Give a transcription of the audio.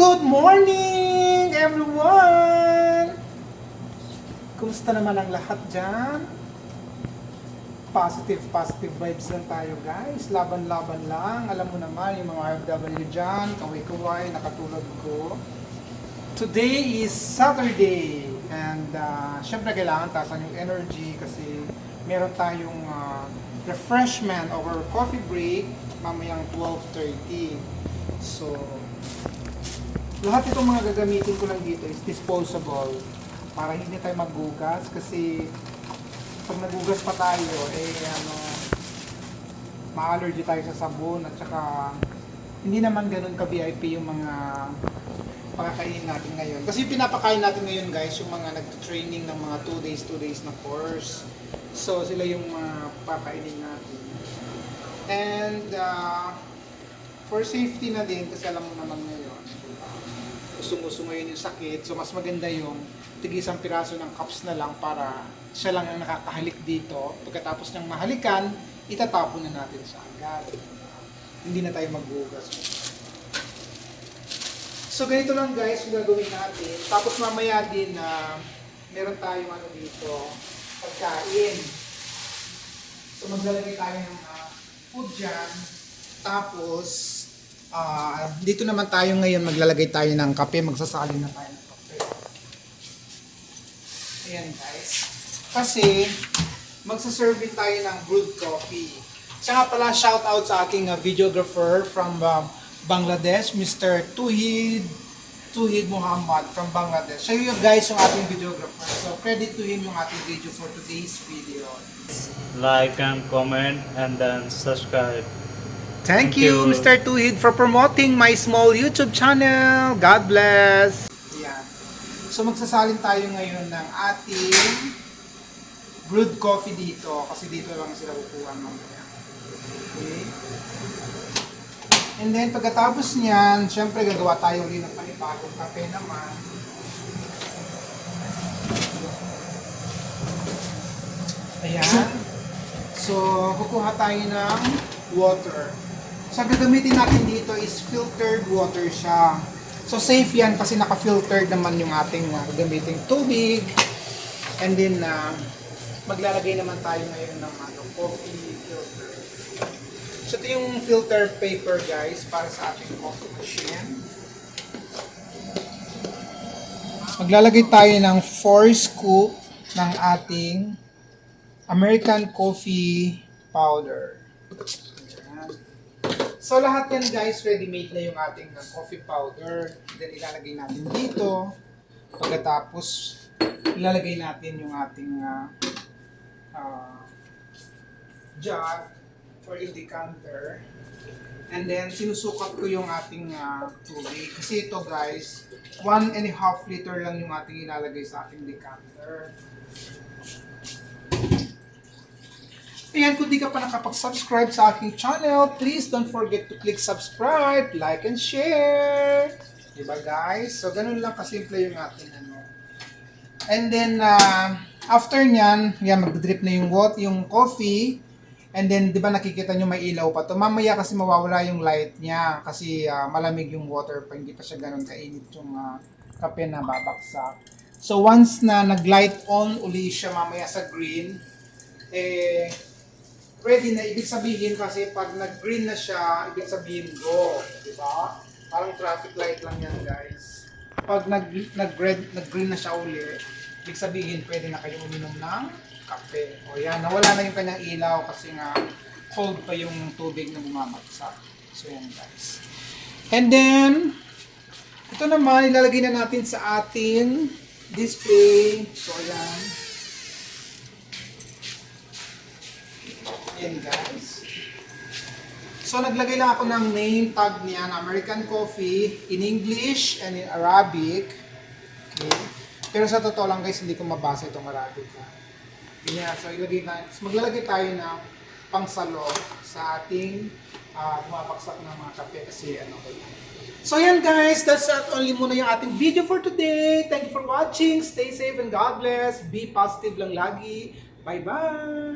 Good morning, everyone! Kumusta naman ang lahat dyan? Positive vibes lang tayo, guys. Laban-laban lang. Alam mo naman, yung mga OFW dyan, kaway-kaway, nakatulad ko. Today is Saturday. And syempre kailangan tasan yung energy kasi meron tayong refreshment or coffee break mamayang 12:30. So, lahat itong mga gagamitin ko lang dito is disposable para hindi tayo maggugas kasi pag nagugas pa tayo ma-allergy tayo sa sabon at saka hindi naman ganun ka VIP yung mga pakakainin natin ngayon. Kasi yung pinapakain natin ngayon, guys, yung mga nag-training ng mga 2 days na course. So sila yung pakainin natin. And for safety na din, kasi alam mo naman ngayon, gusto ngayon yung sakit. So mas maganda yung tig-isang piraso ng cups na lang para siya lang ang nakakahalik dito. Pagkatapos niyang mahalikan, itatapon na natin siya agad. Hindi na tayo maghugas. So ganito lang, guys, yung gagawin natin. Tapos mamaya din meron tayong dito, pagkain. So maglalagay tayo ng food dyan. Tapos dito naman tayo ngayon, maglalagay tayo ng kape, magsasalin na tayo ng kape. Ayan, guys. Kasi magsaserve tayo ng brewed coffee. Siya nga pala, shout out sa aking videographer from Bangladesh, Mr. Tuhid Muhammad from Bangladesh. Siya yung guys yung ating videographer. So credit to him yung ating video for today's video. Like and comment and then subscribe. Thank you, Mr. Tuhid, for promoting my small YouTube channel. God bless. Ayan. So magsasalin tayo ngayon ng ating brewed coffee dito kasi dito lang sila kukuha mamaya. Okay. And then pagkatapos niyan, syempre gagawa tayo ulit ng panibagong kape naman. Ayan. So kukuha tayo ng water. So gagamitin natin dito is filtered water siya. So safe yan kasi naka-filtered naman yung ating gagamiting tubig. And then maglalagay naman tayo ngayon ng coffee filter. So ito yung filter paper, guys, para sa ating coffee machine. Maglalagay tayo ng 4 scoop ng ating American coffee powder. So lahat yan, guys, ready-made na yung ating coffee powder. Then ilalagay natin dito. Pagkatapos ilalagay natin yung ating jug for yung decanter. And then sinusukat ko yung ating tubig. Kasi ito, guys, 1.5 liter lang yung ating ilalagay sa ating decanter. Ayan, kung di ka pa nakapag-subscribe sa aking channel, please don't forget to click subscribe, like, and share. Diba, guys? So, ganun lang kasimple yung ating And then, after nyan, yan, mag-drip na yung coffee. And then, di ba nakikita nyo may ilaw pa to. Mamaya kasi mawawala yung light niya kasi malamig yung water pa, hindi pa siya ganun kainit yung kape na babaksak. So, once na nag-light on uli siya mamaya sa green, ready na. Ibig sabihin kasi pag nag-green na siya, ibig sabihin go. Diba? Parang traffic light lang yan, guys. Pag nag-green na siya uli, ibig sabihin pwede na kayo uminom ng kape. O yan, nawala na yung kanyang ilaw kasi nga cold pa yung tubig na bumamagsak. So yan, guys. And then, ito naman, ilalagay na natin sa ating display. So yan. Yan, guys. So naglagay lang ako ng name tag niya na American Coffee in English and in Arabic. Okay. Pero sa totoo lang, guys, hindi ko mabasa itong Arabic. Ganyan. So maglalagay tayo ng pangsalo sa ating bumabaksak ng mga kape kasi So yan, guys, that's only muna yung ating video for today. Thank you for watching. Stay safe and God bless. Be positive lang lagi. Bye-bye!